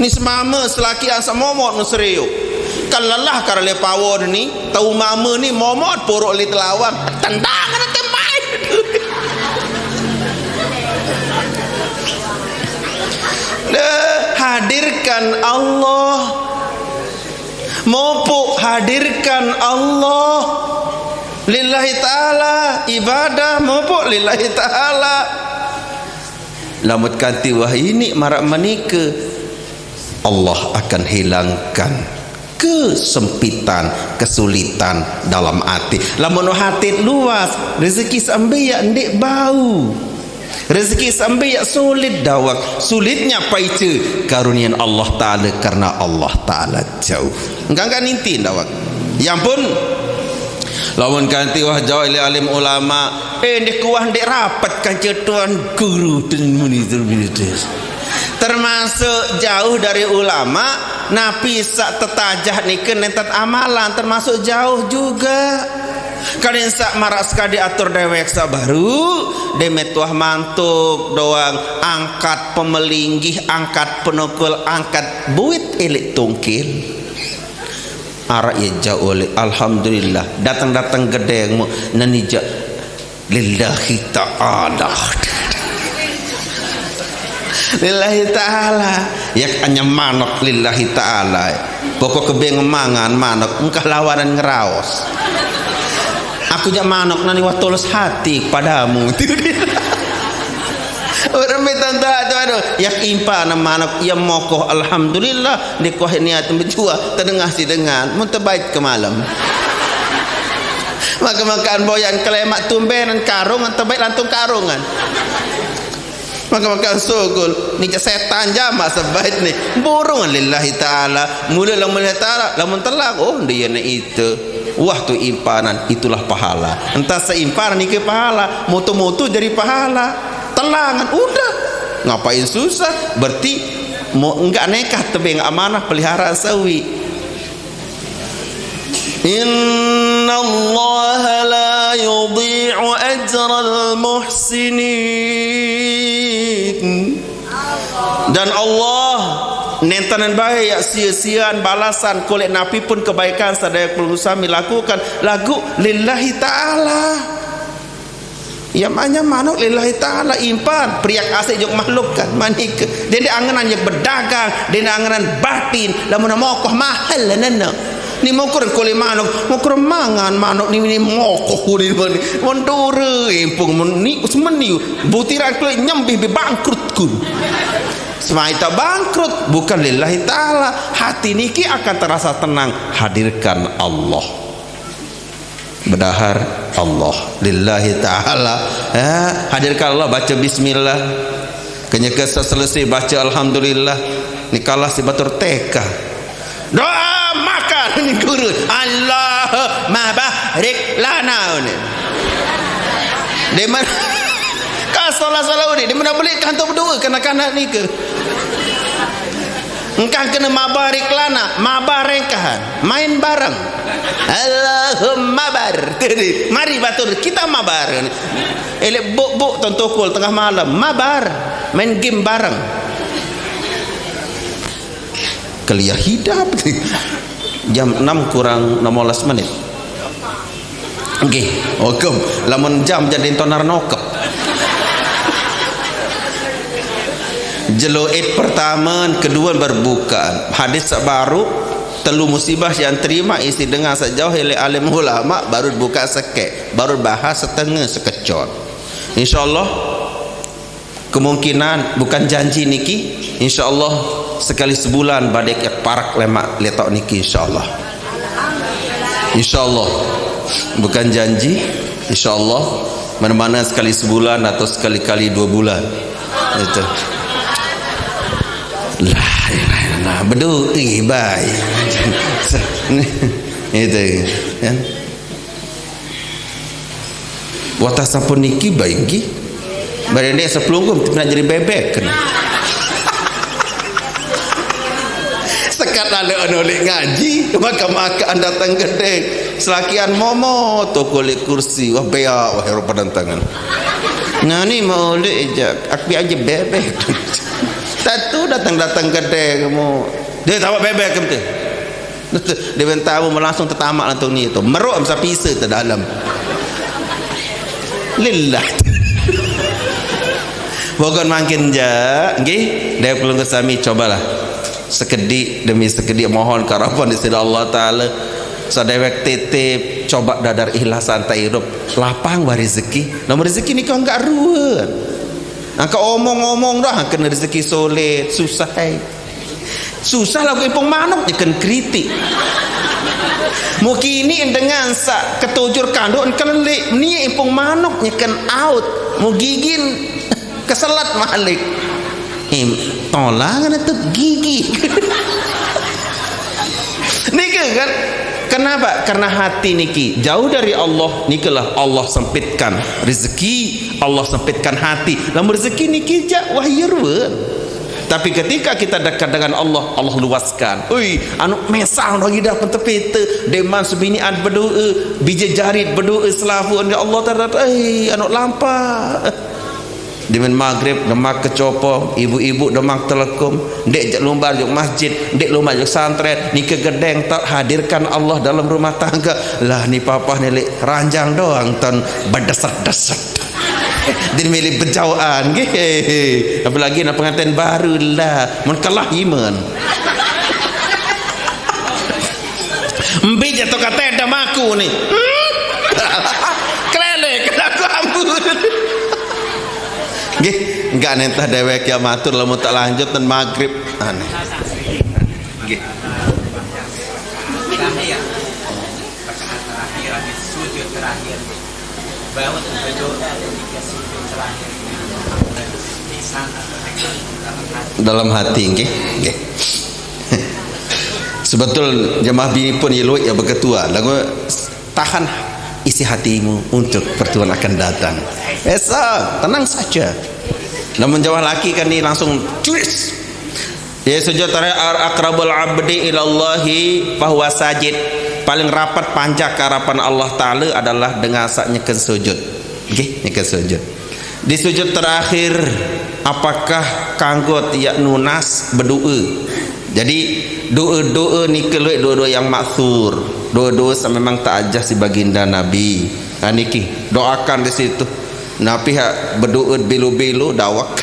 Ni semama selaki asa momot nusriuk. Kan lelah karena le pawon ni, tahu mama ni momot porok le telawang. Tendang kena temai. Hadirkan Allah. Mopuk hadirkan Allah. Lillahi ta'ala ibadah mopuk lillahi ta'ala. Lamut kanti wah ini marak menikah, Allah akan hilangkan kesempitan, kesulitan dalam hati. Lamun hati luas, rezeki sambil ndik bau. Rezeki sambil sulit dawak. Sulitnya paice karunian Allah Ta'ala karena Allah Ta'ala jauh. Enggak ninti dawak. Yang pun lawan kanti wah jauh oleh alim ulama. Ndik kuah ndik rapat kan cetuan guru termasuk jauh dari ulama. Nabi sak tetajah niken nentat amalan termasuk jauh juga. Kalian sak marak sekali atur dewek sabaru demet tuah mantuk doang, angkat pemelinggih, angkat penukul, angkat buit elik tungkil. Arak ya jauh oleh alhamdulillah. Datang-datang gedengmu nanija lillahi ta'ala. Lillahi ta'ala. Yak hanya manok lillahi ta'ala. Pokok kebeng mangan manok engkau lawanan ngeraos. Aku jak manok nani wa tulus hati padamu. Orang betanta tu aduh yak impa na manok ya mokoh alhamdulillah dikoh niat berjua terdengah si dengan mun terbaik ke malam. Maka makan boyan kelemak tumbenan karungan terbaik lantung karungan. Maka sugul ni setan jamak sebaik ni burung lillahi ta'ala. Mula lillahi ta'ala lamun telak oh dia ni itu. Wah tu impanan, itulah pahala. Entah seimpanan ni ke pahala, moto-moto jadi pahala. Telangan udah. Ngapain susah? Berarti mau enggak nikah tapi enggak amanah pelihara sawi. Inna Allah la yudhi'u ajral muhsinin. Dan Allah nentanan baik sia-siaan balasan kolek napi pun kebaikan sadaya pelusami lakukan lagu lillahi ta'ala. Ya banyak manuk lillahi ta'ala impan priak asik jok makhluk kan manik dia anganan yang berdagang dia anganan batin lamun mokoh mahal nana ni mokur kolek manuk mokur mangan manuk ni mokoh ni mondore impung ni semeni butiran kolek nyembih bangkrut kun. Semai tak bangkrut bukan lillahi ta'ala. Hati niki akan terasa tenang. Hadirkan Allah, berdahar Allah lillahi ta'ala. Hadirkan Allah, baca bismillah, kenyaka selesai baca alhamdulillah. Ni kalah si batur teka doa makan ni guru Allahumma barik lana ni di mana salah-salah ni dia mana boleh kantor berdua kanak-kanak ni ke engkau kena mabarik lana mabarekahan main bareng Allahumma bar mari batur kita mabar elek buk-buk tonton tengah malam mabar main game bareng kelia hidap jam 6 kurang 16 menit okey hukum lamun jam jadi tonar nokep jeloid pertama kedua berbuka hadis baru telu musibah yang terima isi dengar sejauh oleh alim ulama baru buka sekek baru bahas setengah sekecot insyaallah kemungkinan bukan janji niki insyaallah sekali sebulan badek parak lemak letak niki insyaallah bukan janji insyaallah mana-mana sekali sebulan atau sekali-kali 2 bulan itu lah bedu baik itu kan watas sampun niki baik ki barende sepelungkum nak jadi bebek kan sekat lalu oleh ngaji maka datang gede selakian momo toko le kursi wah beak wah hero padantangan nah ni mau le jak aku aja bebek satu datang gede kamu dia tahu bebek kamu tu dia bentamu langsung tertamak lantung ni tu meruk masa pisa ke dalam lillah bukan makin je nggih dia perlu kesami cobalah sekedik demi sekedik mohon karapan di sisi Allah taala sadewek titip coba dadar ikhlasan ta hidup lapang wa rezeki nomor rezeki ni kau enggak ruan angka omong-omong dah kena rezeki soleh susah lah impung manuk ikan kritik mungkin ini dengan sak ketujur kanduk kelik ni impung manuk ikan out mau gigin keselat malik tolak kan itu gigi nika kan kenapa? Karena hati niki jauh dari Allah nikalah Allah sempitkan rezeki Allah sempitkan hati lamun rezeki niki jak wahyurun tapi ketika kita dekat dengan Allah Allah luaskan ui anu mesang bagi dah pentepete deman sebinian berdoa biji jarit berdoa selafu Allah taala anu lampa Dimen maghrib demak kecopo ibu-ibu demak telekom dek jak lumbar juk masjid dek lumbar juk santren ni kegedeng tak hadirkan Allah dalam rumah tangga lah ni papa ni lek ranjang doang ton berdesak-desak din milih berjauhan nggih apalagi nak pengantin baru lah mun kalah iman mbi jatuh kata damaku ni kelelek aku ampun nggih enggak nentah dewek ya matur lamun tak lanjut dan maghrib aneh nggih terakhir sujud terakhir bahwa berdoa ketika sujud terakhir dalam hati nggih nggih sebetul jemaah bini pun iluik ya berketua lagu tahan isi hatimu untuk pertemuan akan datang esok tenang saja namun jawab laki kan ni langsung curis Ya sujud terakhir aqrabul abdi ilallahi fahuwa sajid. Paling rapat panjang harapan Allah Ta'ala adalah dengan saat nyekan sujud. Okay? Nyekan sujud. Di sujud terakhir apakah kanggo tiak nunas berdoa? Jadi doa-doa ni keluar doa-doa yang maksur. Doa-doa memang tak ajar si baginda Nabi. Niki doakan di situ. Nabi hak berdoa belu-belu dawak.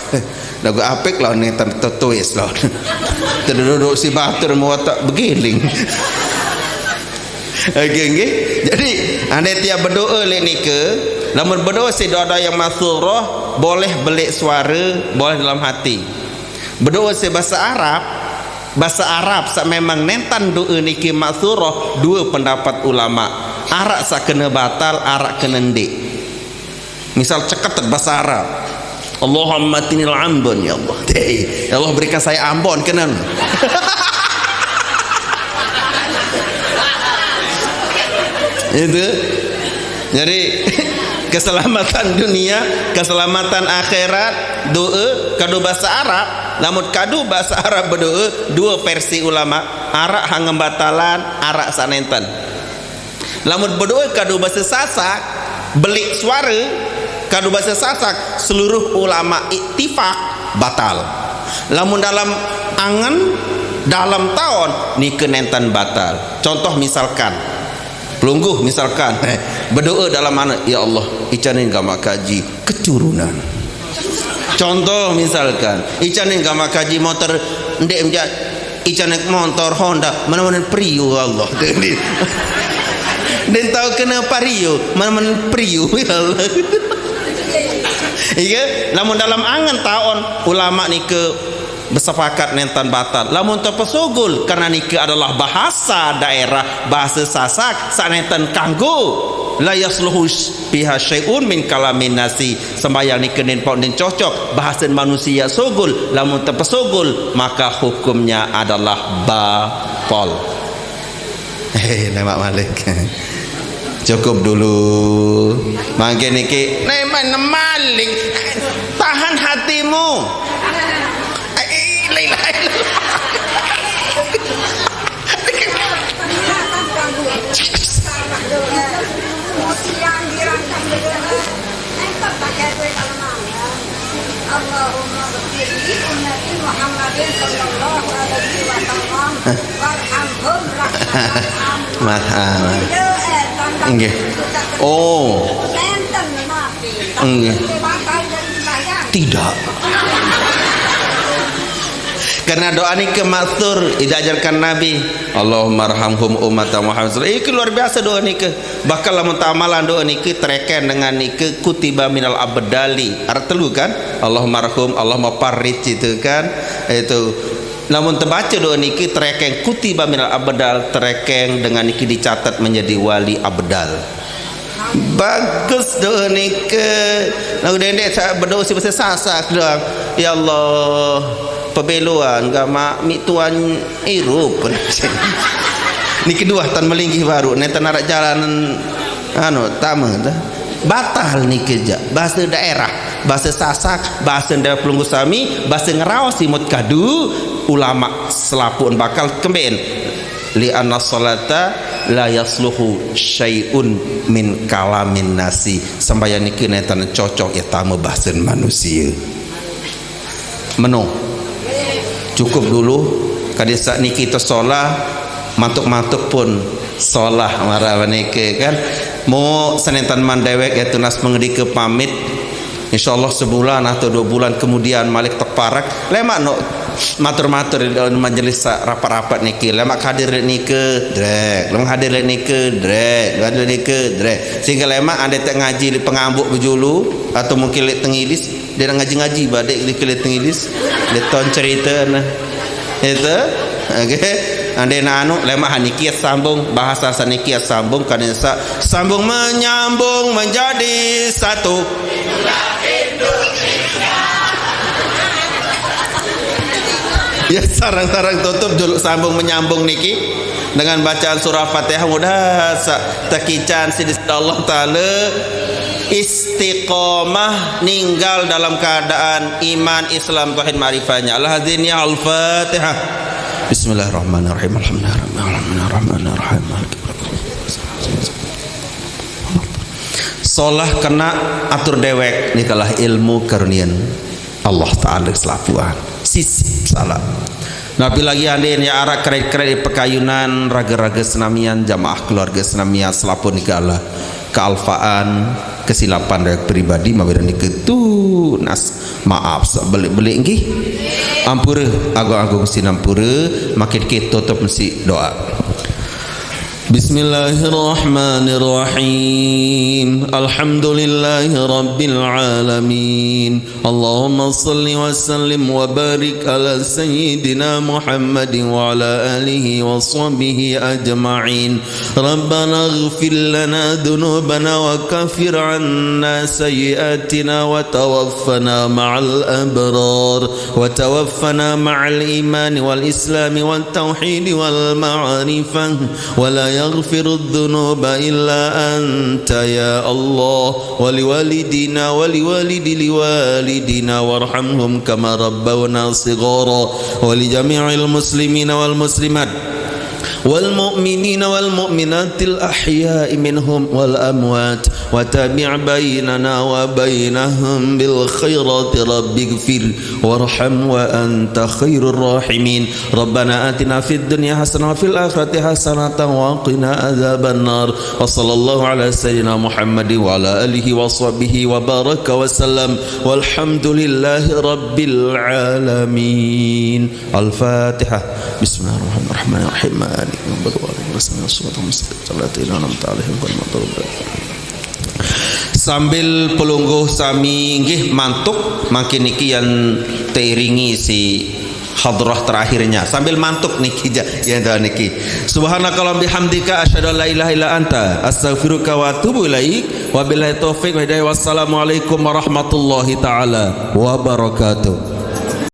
Dagu apik lah ni tertulis lah. Terduduk si batur mau tak bergiling. Okay. Jadi anda tiap berdoa lek nika, lamun berdoa si doa yang masyhurah boleh belik suara, boleh dalam hati. Berdoa si bahasa Arab sak memang nentan doa niki masyhurah dua pendapat ulama. Arak sak kena batal, arak kena ndik. Misal cekat bahasa Arab. Allahumma tinil ambon ya Allah. Ya Allah berikan saya ambon kenan. Itu jadi keselamatan dunia, keselamatan akhirat, doa kado bahasa Arab. Namun kado bahasa Arab berdoa dua versi ulama, arak hang batalan, arak sanenten. Namun berdoa kado bahasa Sasak, belik suara kado bahasa Sasak, seluruh ulama ittifaq batal. Namun dalam angan dalam tahun ni kenentan batal. Contoh misalkan pelungguh misalkan berdoa dalam mana, ya Allah icanin gama kaji keturunan. Contoh misalkan icanin gama kaji motor ndek menjat icanin motor Honda mana-mana Prio Allah. Dan tahu kenapa Rio mana-mana Prio ya Allah. Iya, namun dalam angan tahun ulama ni ke bersepakat nentan batal. Lamun terpesugul karena niki adalah bahasa daerah, bahasa Sasak sanentan kanggo la yasluhu biha syai'un min kalamin nasi. Sembayang niki nen pon den cocok bahasa manusia sugul, lamun terpesugul maka hukumnya adalah batal. Nama Malik. Cukup dulu. Makin niki nama Malik. Tahan hatimu. Allahumma baghfir li ummati Muhammadin sallallahu alaihi wasallam warhamhum rahmatan. Nggih. Oh. Nggih. Tidak. Karena doa ni kemaksur diajarkan Nabi, Allahumma arhamhum umat Muhammad sallallahu alaihi wasallam. Luar biasa doa ni ke. Bakal lamun ta'amalan doa ni ke tereken dengan ni ke kutiba minal abdali. Arti telu kan? Allahumma arhum, Allahumma parrit itu kan. Itu namun terbaca doa ni ke tereken kutiba minal abdal, tereken dengan ni ke dicatat menjadi wali abdal. Bagus doa ni ke. Lalu dendek saya berdoa si bahasa Sasak doang. Ya Allah, pebeluan gama mi tuan irup. Ni kedua tan melinggih baru neta narak jalan tama dah. Batal ni kerja bahasa daerah, bahasa Sasak, bahasa daerah Pelunggu Sami, bahasa ngerawas imut kadu ulama selapun bakal kemben li anna salata la yasluhu syai'un min kalamin nasi. Sembahyang niki netan cocok ya tamu bahasa manusia. Meno cukup dulu kadisa niki kita solah mantuk-mantuk pun solah marah niki kan mau senentan mandewek ya tunas mengedi ke pamit insyaallah sebulan atau 2 bulan kemudian malik terparak lemak no matur-matur di dalam majelis rapat-rapat niki lemak hadir niki drek lemak hadir niki drek hadir niki drek sehingga lemak anda tak ngaji di pengambuk bejulu atau mungkin lek tengilis dia ngaji-ngaji badek dikelit tengilis dia ton cerita nah itu okey ande anu lemah nikiat sambung bahasa sanikiat sambung kanisa sambung menyambung menjadi satu ya sarang-sarang tutup dulu sambung menyambung niki dengan bacaan surah Fatihah mudah takican sidis Allah taala istiqomah, ninggal dalam keadaan iman, Islam, tauhid, ma'rifatnya. Al-hadirin ya al-Fatihah. Bismillahirrahmanirrahim. Alhamdulillahirrahmanirrahim. Solah kena atur dewek nikalah ilmu karunian Allah Ta'ala selapuan sisip salah. Nabi lagi andin ya arak kredit pekayunan raga-raga senamian jamaah keluarga senamian selapun nikalah kealfaan kesilapan dari pribadi mabeda niketunas maaf beli-beli nggih ampura agung-agung sinampura makin kita tutup mesti doa. Bismillahirrahmanirrahim. Alhamdulillahi rabbil alamin. Allahumma salli wa sallim wa barik ala sayyidina Muhammadin wa ala alihi wa sahbihi ajma'in. Rabbana ighfir lana dhunubana wa kaffir 'anna sayyi'atina wa tawaffana ma'al abrar wa tawaffana ma'al iman wal islam wat tauhid wal ma'rifah wa la يغفر الذنوب إلا أنت يا الله ولوالدينا ولوالد لوالدنا وارحمهم كما ربونا صغارا ولجميع المسلمين والمسلمات والمؤمنين والمؤمنات الأحياء منهم والأموات وتابع بيننا وبينهم بالخيرات رب اغفر وارحم وأنت خير الراحمين ربنا آتنا في الدنيا حسنة وفي الآخرة حسنة وقنا عذاب النار وصلى الله على سيدنا محمد وعلى آله وصحبه وبارك وسلم والحمد لله رب العالمين. الفاتحة. بسم الله الرحمن الرحيم. Sambil pelungguh sami nggih mantuk makin niki yang teiringi si hadrah terakhirnya sambil mantuk niki ya niki. Subhanakallahumma bihamdika asyhadu an la ilaha illa anta astaghfiruka wa atubu ilaik wa billahi taufik wa hidayah. Wassalamualaikum warahmatullahi taala wabarakatuh.